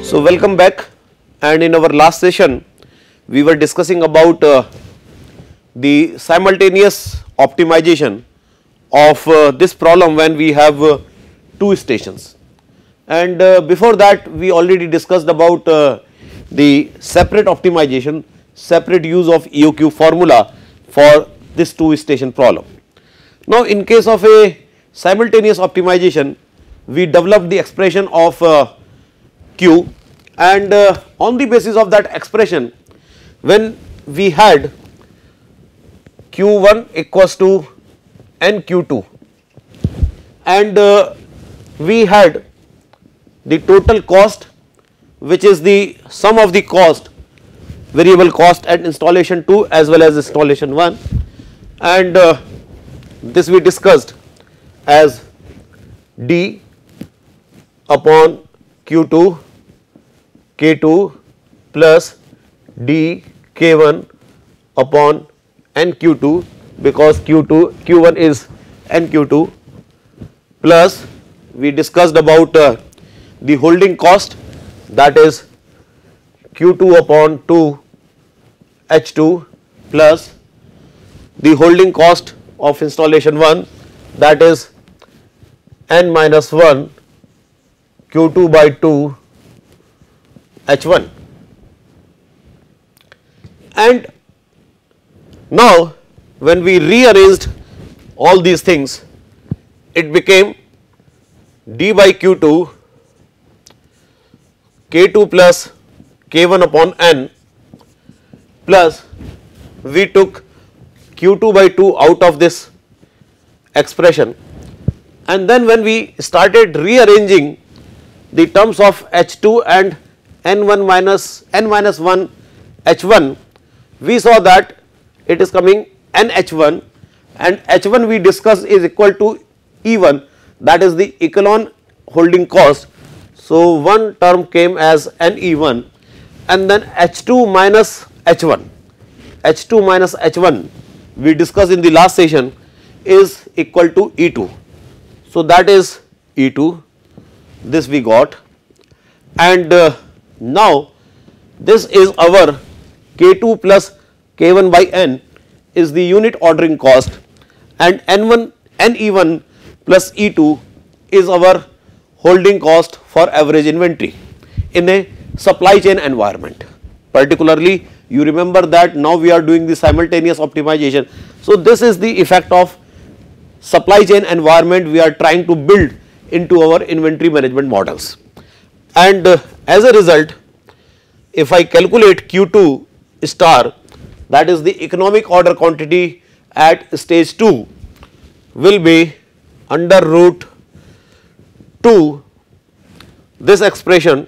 So welcome back, and in our last session we were discussing about the simultaneous optimization of this problem when we have two stations, and before that we already discussed about the separate optimization, separate use of EOQ formula for this two station problem. Now in case of a simultaneous optimization, we developed the expression of Q, and on the basis of that expression, when we had Q1 equals to NQ2 and we had the total cost, which is the sum of the cost, variable cost at installation 2 as well as installation 1, and this we discussed as D upon Q2 K2 plus D K1 upon NQ2, because Q1 is NQ2, plus we discussed about the holding cost, that is Q2 upon 2 H2 plus the holding cost of installation 1, that is N minus 1 Q2 by 2 H1. And now when we rearranged all these things, it became D by Q2 K2 plus K1 upon N, plus we took Q2 by 2 out of this expression, and then when we started rearranging the terms of H2 and N1 minus N minus 1 H1, we saw that it is coming NH1, and H1 we discussed is equal to E1, that is the echelon holding cost. So one term came as NE1, and then H2 minus H1, H2 minus H1 we discussed in the last session is equal to E2. So that is E2, this we got, and now this is our K2 plus K1 by N is the unit ordering cost, and NE1 plus E2 is our holding cost for average inventory in a supply chain environment. Particularly, you remember that now we are doing the simultaneous optimization. So this is the effect of supply chain environment we are trying to build into our inventory management models, and as a result, if I calculate Q2 star, that is the economic order quantity at stage 2, will be under root 2 this expression,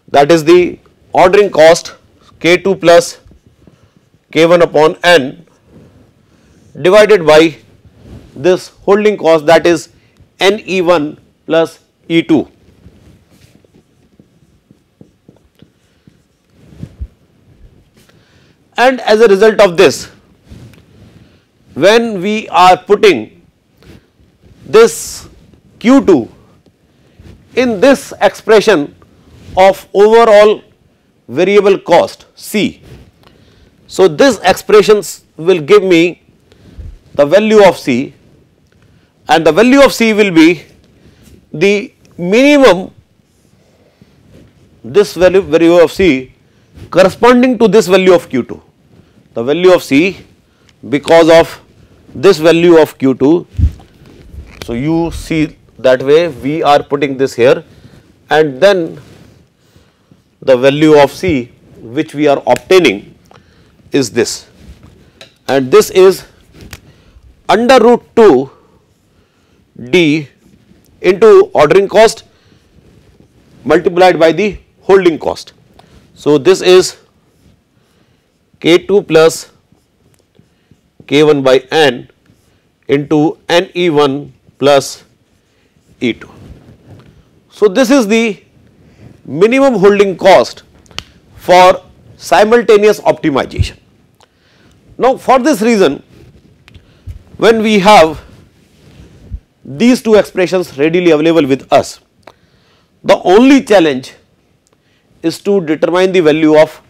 that is the ordering cost K2 plus K1 upon N divided by this holding cost, that is NE1 plus E2. And as a result of this, when we are putting this Q2 in this expression of overall variable cost C, so this expressions will give me the value of C, and the value of C will be the minimum, this value of C corresponding to this value of Q2. The value of C, because of this value of Q2, so you see that way we are putting this here, and then the value of C which we are obtaining is this, and this is under root 2 D into ordering cost multiplied by the holding cost. So this is K2 plus K1 by N into NE1 plus E2. So this is the minimum holding cost for simultaneous optimization. Now for this reason, when we have these two expressions readily available with us, The only challenge is to determine the value of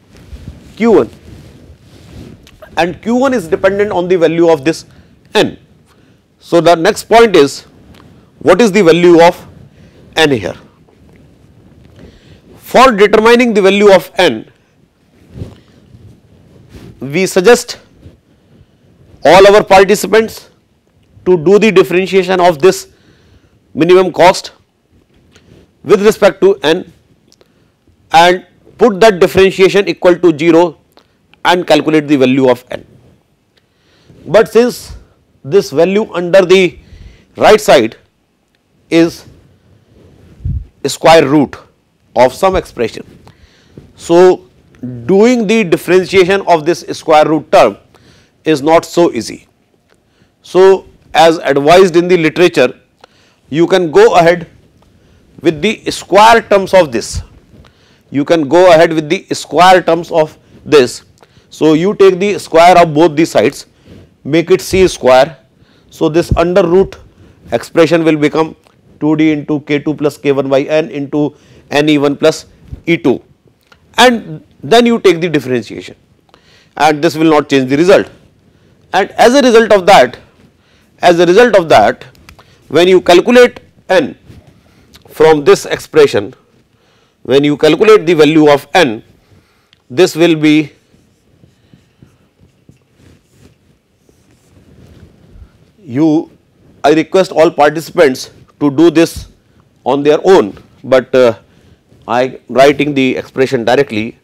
Q1, and Q1 is dependent on the value of this n. So, the next point is, what is the value of n here? For determining the value of n, we suggest all our participants to do the differentiation of this minimum cost with respect to n and put that differentiation equal to 0 and calculate the value of n. But since this value under the right side is square root of some expression, so doing the differentiation of this square root term is not so easy. So, as advised in the literature, you can go ahead with the square terms of this. You can go ahead with the square terms of this. So, you take the square of both the sides, make it c square. So, this under root expression will become 2d into k2 plus k1 by n into ne1 plus e2, and then you take the differentiation, and this will not change the result. And as a result of that, when you calculate n from this expression, when you calculate the value of n, this will be I request all participants to do this on their own, but I writing the expression directly,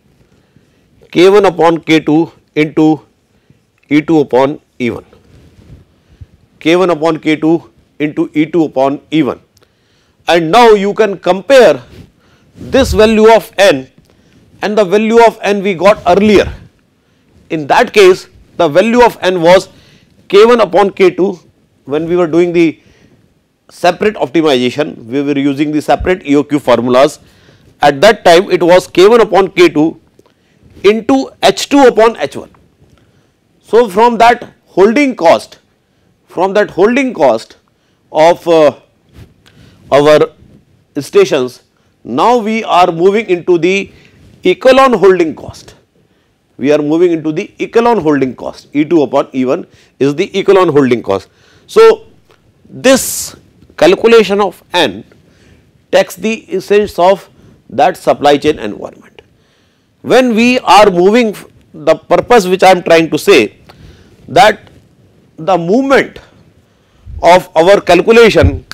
k1 upon k2 into e2 upon e1, k1 upon k2 into e2 upon e1, and now you can compare this value of n and the value of n we got earlier. In that case, the value of n was k1 upon k2. When we were doing the separate optimization, we were using the separate EOQ formulas. At that time, it was k1 upon k2 into h2 upon h1. So, from that holding cost of our stations, now we are moving into the echelon holding cost. We are moving into the echelon holding cost. E2 upon E1 is the echelon holding cost. So, this calculation of n takes the essence of that supply chain environment. When we are moving, the purpose which I am trying to say, that the movement of our calculation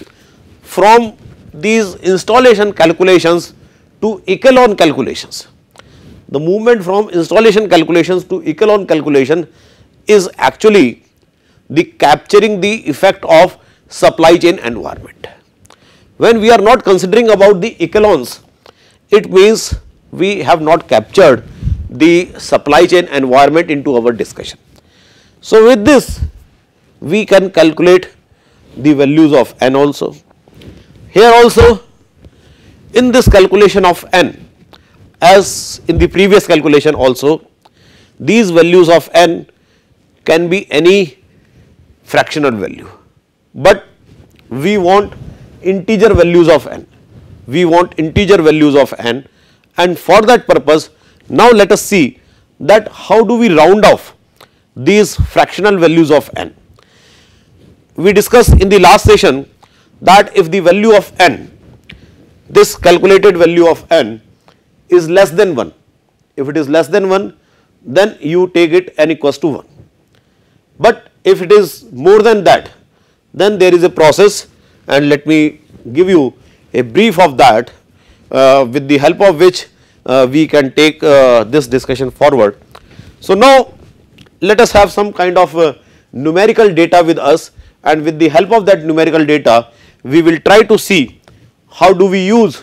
from these installation calculations to echelon calculations, the movement from installation calculations to echelon calculation is actually the capturing the effect of supply chain environment. When we are not considering about the echelons, it means we have not captured the supply chain environment into our discussion. So, with this we can calculate the values of n also. Here also, in this calculation of n, as in the previous calculation also, these values of n can be any fractional value, but we want integer values of n. And for that purpose, now let us see that how do we round off these fractional values of n. We discussed in the last session that if the value of n, this calculated value of n is less than 1, if it is less than 1, then you take it n equals to 1. But if it is more than that, then there is a process, and let me give you a brief of that, with the help of which we can take this discussion forward. So, now let us have some kind of numerical data with us, and with the help of that numerical data, we will try to see how do we use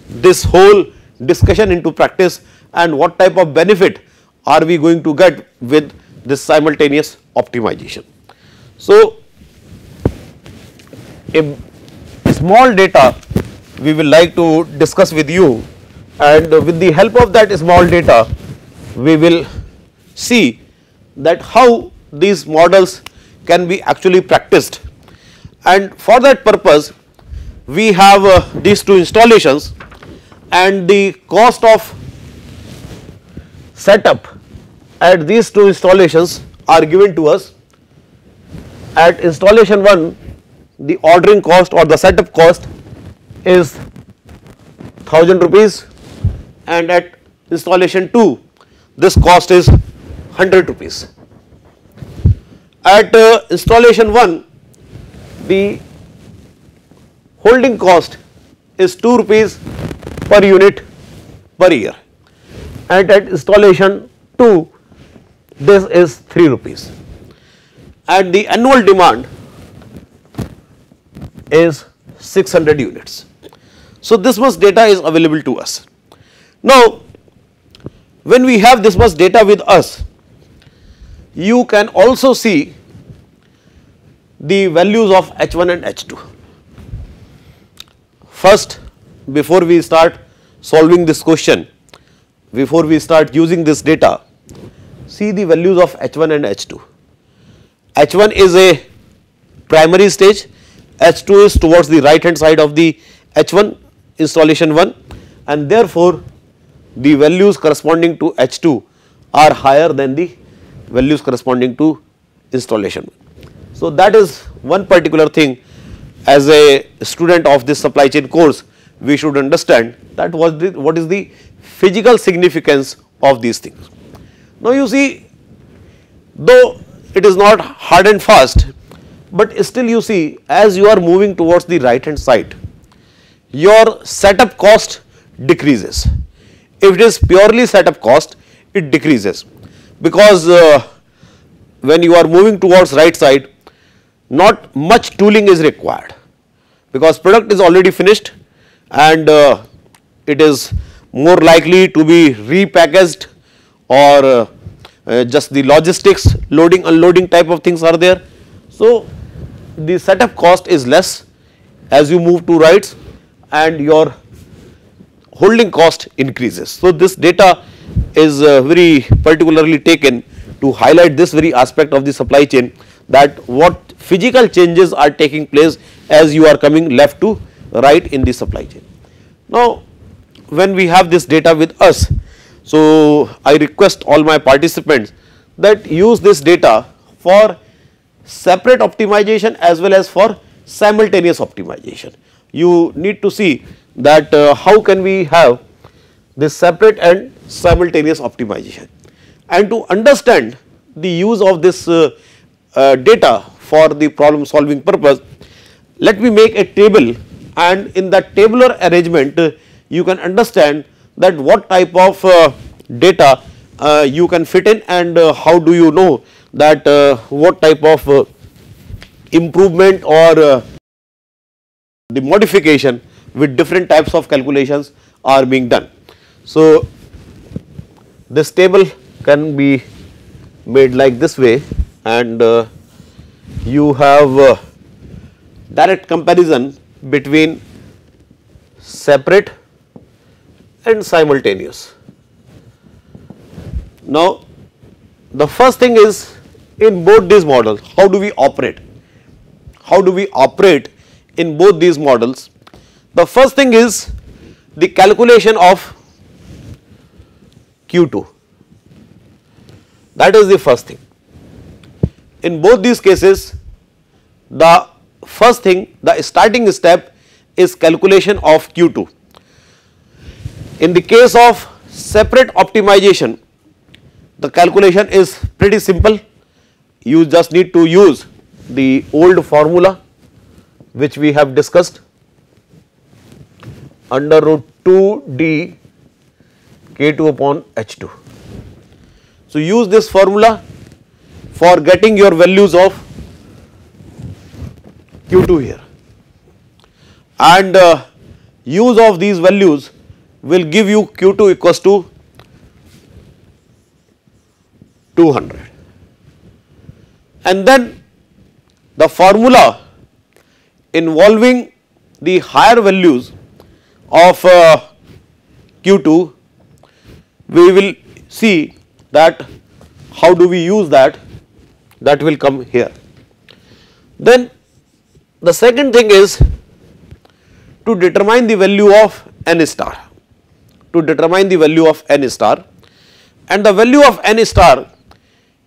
this whole discussion into practice and what type of benefit are we going to get with this simultaneous optimization. So, a small data we will like to discuss with you, and with the help of that small data we will see that how these models can be actually practiced. And for that purpose we have these two installations. and the cost of setup at these two installations are given to us. At installation 1, the ordering cost or the setup cost is 1000 rupees, and at installation 2 this cost is 100 rupees. At installation 1, the holding cost is 2 rupees per unit per year, and at installation 2 this is 3 rupees, and the annual demand is 600 units. So this much data is available to us. Now when we have this much data with us, you can also see the values of H1 and H2. First, before we start solving this question, before we start using this data, see the values of H1 and H2. H1 is a primary stage, H2 is towards the right hand side of the H1 installation 1, and therefore the values corresponding to H2 are higher than the values corresponding to installation 1. So that is one particular thing. As a student of this supply chain course, we should understand that what is the physical significance of these things. Now you see, though it is not hard and fast, but still you see, as you are moving towards the right hand side, your setup cost decreases. If it is purely setup cost, it decreases, because when you are moving towards right side, not much tooling is required, because product is already finished, and it is more likely to be repackaged, or just the logistics, loading unloading type of things are there. So the setup cost is less as you move to rights, and your holding cost increases. So this data is very particularly taken to highlight this very aspect of the supply chain, that what physical changes are taking place as you are coming left to right in the supply chain. Now when we have this data with us, so I request all my participants that use this data for separate optimization as well as for simultaneous optimization. You need to see that how can we have this separate and simultaneous optimization, and to understand the use of this data for the problem solving purpose, let me make a table, and in that tabular arrangement you can understand that what type of data you can fit in, and how do you know that what type of improvement or the modification with different types of calculations are being done. So this table can be made like this way, and you have direct comparison between separate and simultaneous. Now the first thing is, in both these models, how do we operate? How do we operate in both these models? The first thing is the calculation of Q2. That is the first thing. In both these cases, the first thing, the starting step is calculation of Q2. In the case of separate optimization, the calculation is pretty simple. You just need to use the old formula which we have discussed, under root 2d K2 upon H2. So use this formula for getting your values of Q2 here, and use of these values will give you Q2 equals to 200, and then the formula involving the higher values of Q2, we will see that how do we use that will come here. Then the second thing is to determine the value of n star. to determine the value of n star, and the value of n star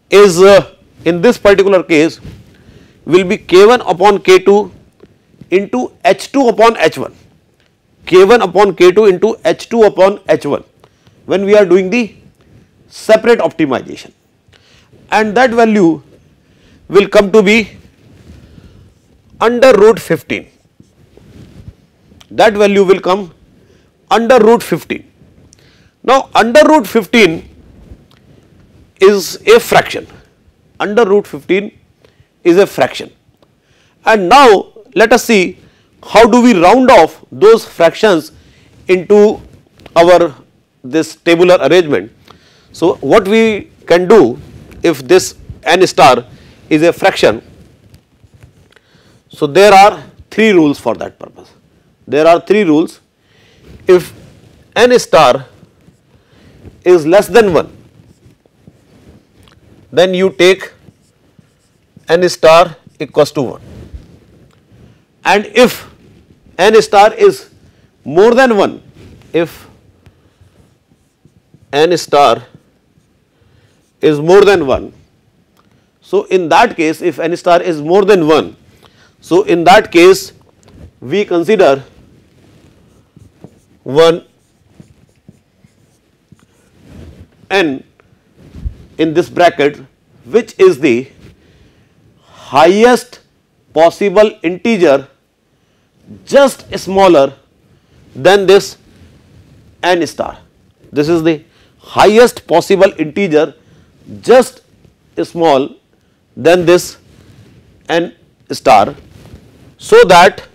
is in this particular case will be K1 upon K2 into H2 upon H1, K1 upon K2 into H2 upon H1 when we are doing the separate optimization, and that value will come to be under root 15. That value will come under root 15. Now, under root 15 is a fraction. Under root 15 is a fraction. And now, let us see how do we round off those fractions into our this tabular arrangement. So, what we can do if this n star is a fraction, so there are 3 rules for that purpose. There are 3 rules. If n star is less than 1, then you take n star equals to 1, and if n star is more than 1, if n star is more than 1, so in that case, if n star is more than 1, so in that case we consider 1 n in this bracket, which is the highest possible integer just smaller than this n star. This is the highest possible integer just small than this n star, so that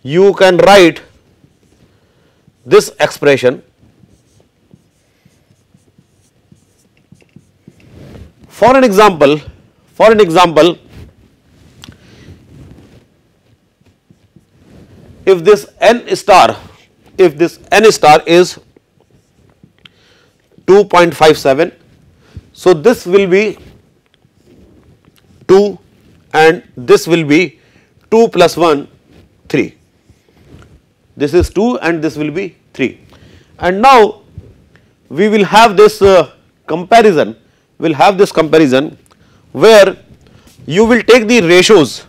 you can write this expression for an example, if this n star is 2.57, so this will be 2 and this will be 2 plus 1, 3. This is 2 and this will be 3. And now we will have this comparison, where you will take the ratios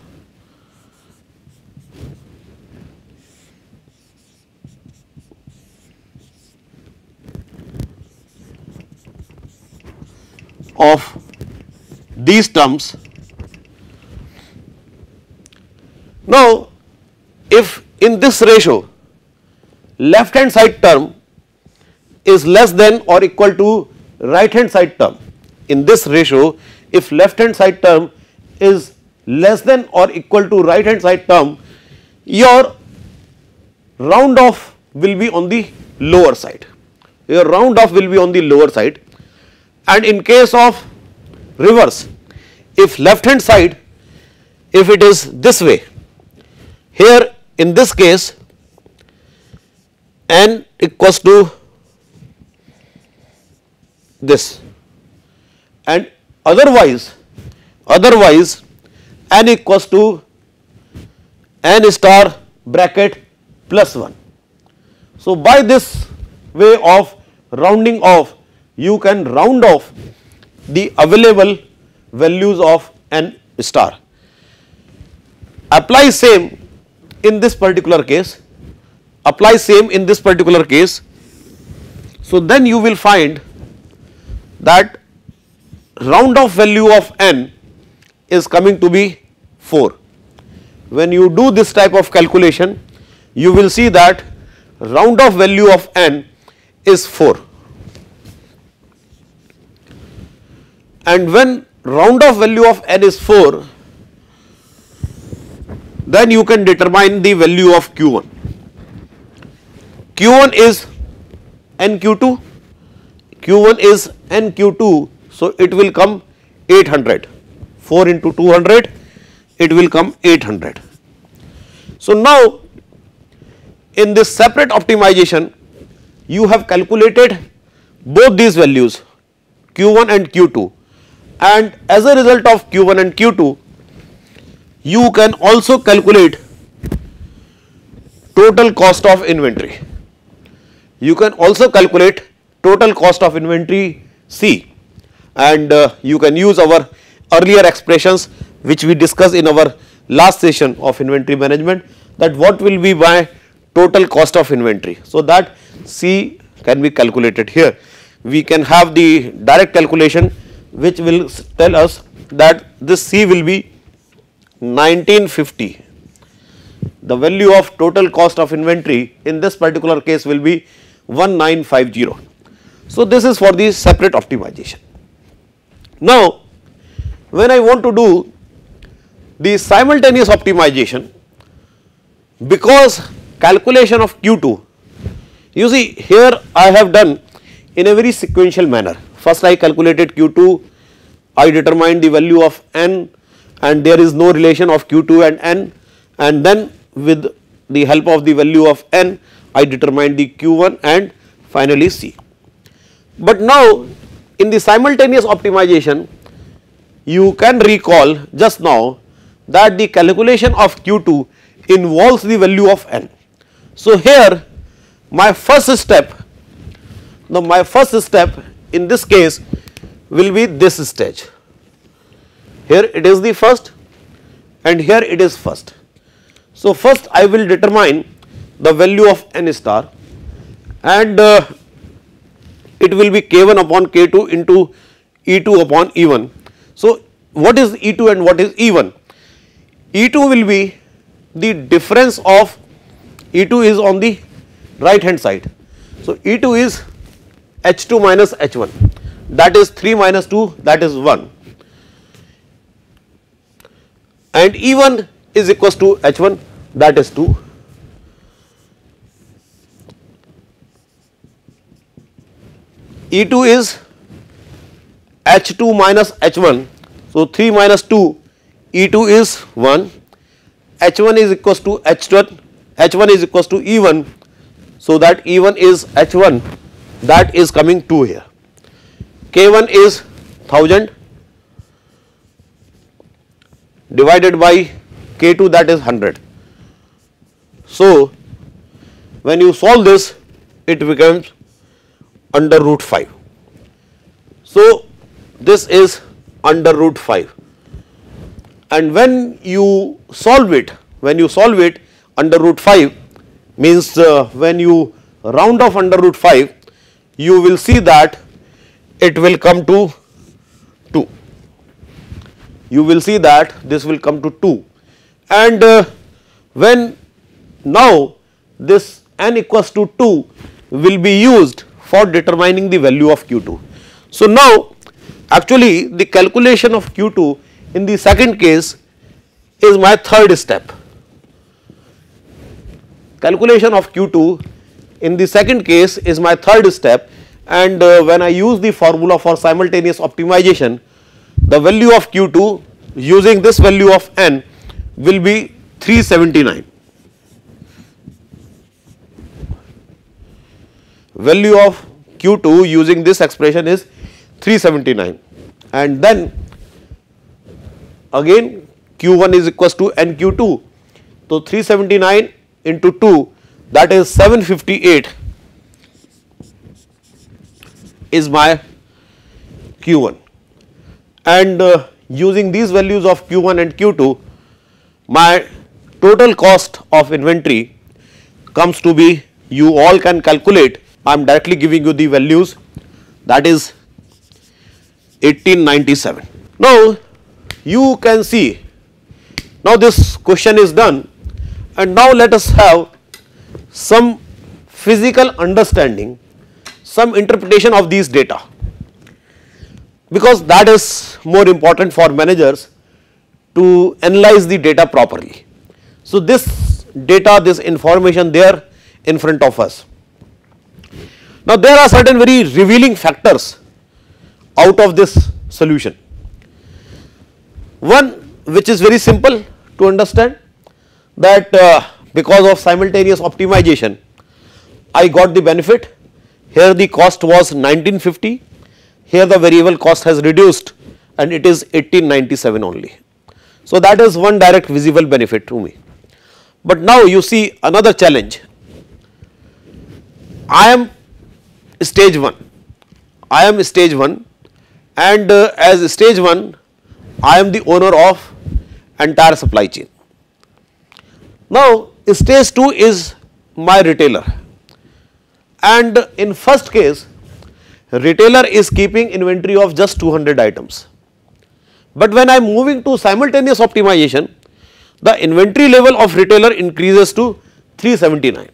of these terms. Now, if in this ratio left hand side term is less than or equal to right hand side term, in this ratio if left hand side term is less than or equal to right hand side term, your round off will be on the lower side. And in case of reverse, if left hand side, if it is this way, here in this case n equals to this, and otherwise n equals to n star bracket plus 1. So, by this way of rounding off, you can round off the available values of n star. Apply same in this particular case, so then you will find that round off value of n is coming to be 4. When you do this type of calculation, you will see that round off value of n is 4, and when round off value of n is 4, then you can determine the value of Q1. Q1 is NQ2, so it will come 800, 4 into 200, it will come 800. So, now in this separate optimization, you have calculated both these values Q1 and Q2, and as a result of Q1 and Q2, you can also calculate total cost of inventory. you can also calculate total cost of inventory C, and you can use our earlier expressions which we discussed in our last session of inventory management, that what will be my total cost of inventory. So that C can be calculated here. We can have the direct calculation which will tell us that this C will be 1950. The value of total cost of inventory in this particular case will be 1950. So this is for the separate optimization. Now when I want to do the simultaneous optimization, because calculation of Q2, you see here I have done in a very sequential manner. First I calculated Q2, I determined the value of n, and there is no relation of Q2 and n, and then with the help of the value of n I determined the Q1 and finally C. But now in the simultaneous optimization, you can recall just now that the calculation of Q2 involves the value of n. So here my first step, in this case will be this stage. Here it is the first and here it is first. So first I will determine the value of n star, and it will be K1 upon K2 into E2 upon E1. So what is E2 and what is E1? E2 will be the difference of, E2 is on the right hand side. So E2 is H2 minus H1, that is 3 minus 2, that is 1, and E1 is equals to H1, that is 2. E2 is H2 minus H1, so 3 minus 2, E2 is 1, H1 is equals to H1 is equals to E1, so that E1 is H1, that is coming 2 here. K1 is 1000 divided by K2, that is 100. So when you solve this, it becomes under root 5. So this is under root 5, and when you solve it under root 5 means when you round off under root 5, you will see that it will come to 2. You will see that this will come to 2, and when now this n equals to 2 will be used for determining the value of Q2. So now actually the calculation of Q2 in the second case is my third step. Calculation of Q2 in the second case is my third step, and when I use the formula for simultaneous optimization, the value of Q2 using this value of n will be 379. Value of Q2 using this expression is 379, and then again Q1 is equals to NQ2. So 379 into 2, that is 758 is my Q1, and using these values of Q1 and Q2, my total cost of inventory comes to be, you all can calculate, I am directly giving you the values, that is 1897. Now you can see, now this question is done, and now let us have some physical understanding, some interpretation of these data, because that is more important for managers to analyze the data properly. So this data, this information there in front of us. Now there are certain very revealing factors out of this solution. One which is very simple to understand, that because of simultaneous optimization I got the benefit. Here the cost was 1950, here the variable cost has reduced and it is 1897 only. So that is one direct visible benefit to me. But now you see another challenge. I am stage 1, I am stage 1 and as stage 1 I am the owner of entire supply chain. Now stage 2 is my retailer, and in first case retailer is keeping inventory of just 200 items. But when I am moving to simultaneous optimization, the inventory level of retailer increases to 379.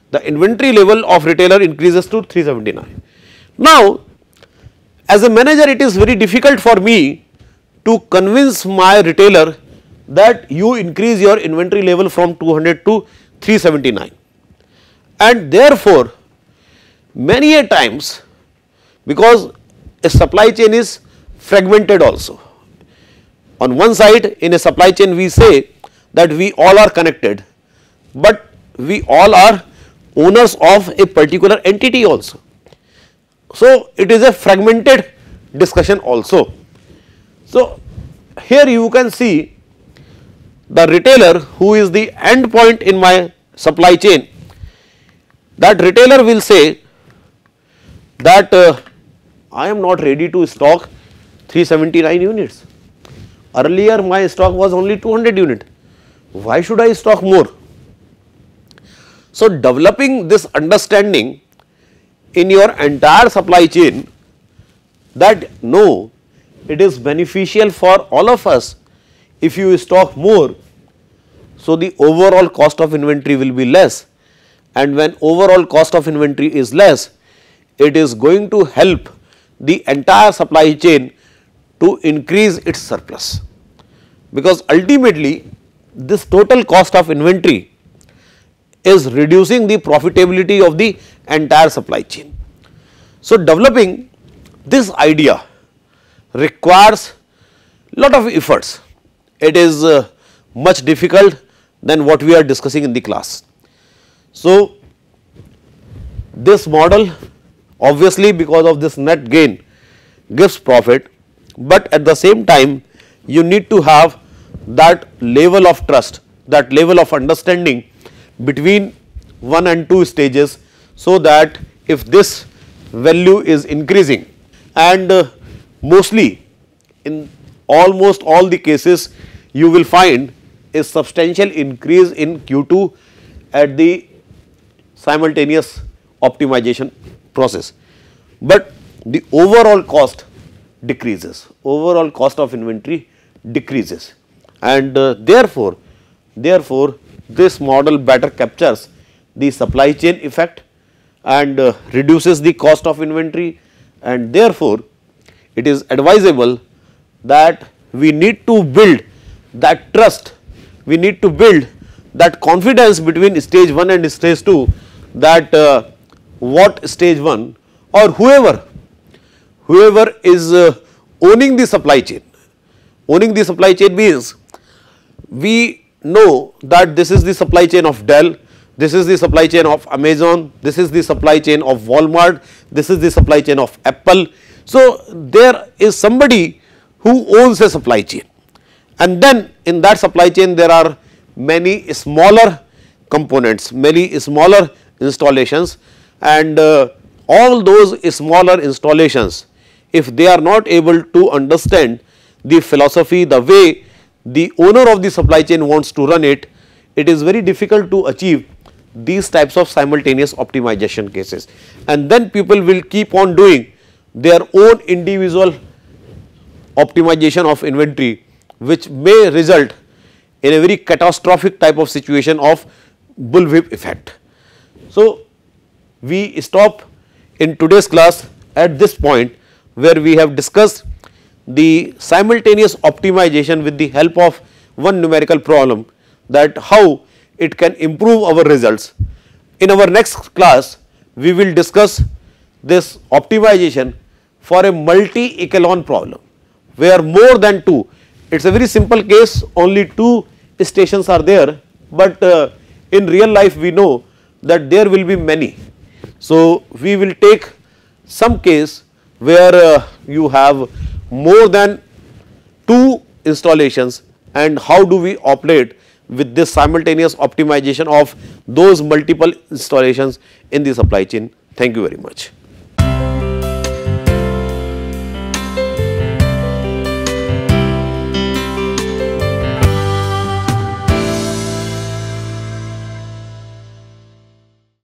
The inventory level of retailer increases to 379. Now, as a manager, it is very difficult for me to convince my retailer that you increase your inventory level from 200 to 379. And therefore, many a times, because a supply chain is fragmented also. On one side, in a supply chain we say that we all are connected, but we all are owners of a particular entity also. So it is a fragmented discussion also. So here you can see the retailer who is the end point in my supply chain. That retailer will say that I am not ready to stock 379 units. Earlier my stock was only 200 units. Why should I stock more? So developing this understanding in your entire supply chain that no, it is beneficial for all of us if you stock more, so the overall cost of inventory will be less, and when overall cost of inventory is less, it is going to help the entire supply chain to increase its surplus, because ultimately this total cost of inventory is reducing the profitability of the entire supply chain. So developing this idea requires lot of efforts. It is much difficult than what we are discussing in the class. So this model, obviously because of this net gain, gives profit, but at the same time you need to have that level of trust, that level of understanding between 1 and 2 stages, so that if this value is increasing, and mostly in almost all the cases you will find a substantial increase in Q2 at the simultaneous optimization process, but the overall cost decreases, overall cost of inventory decreases, and therefore this model better captures the supply chain effect and reduces the cost of inventory, and therefore it is advisable that we need to build that trust, we need to build that confidence between stage 1 and stage 2, that what stage 1 or whoever is owning the supply chain. Owning the supply chain means we know that this is the supply chain of Dell, this is the supply chain of Amazon, this is the supply chain of Walmart, this is the supply chain of Apple. So there is somebody who owns a supply chain, and then in that supply chain there are many smaller components, many smaller installations, and all those smaller installations, if they are not able to understand the philosophy, the way the owner of the supply chain wants to run it, it is very difficult to achieve these types of simultaneous optimization cases, and then people will keep on doing their own individual optimization of inventory, which may result in a very catastrophic type of situation of bullwhip effect. So we stop in today's class at this point, where we have discussed the simultaneous optimization with the help of one numerical problem, that how it can improve our results. In our next class we will discuss this optimization for a multi-echelon problem, where more than 2, it is a very simple case, only 2 stations are there, but in real life we know that there will be many. So we will take some case where you have more than 2 installations, and how do we operate with this simultaneous optimization of those multiple installations in the supply chain. Thank you very much.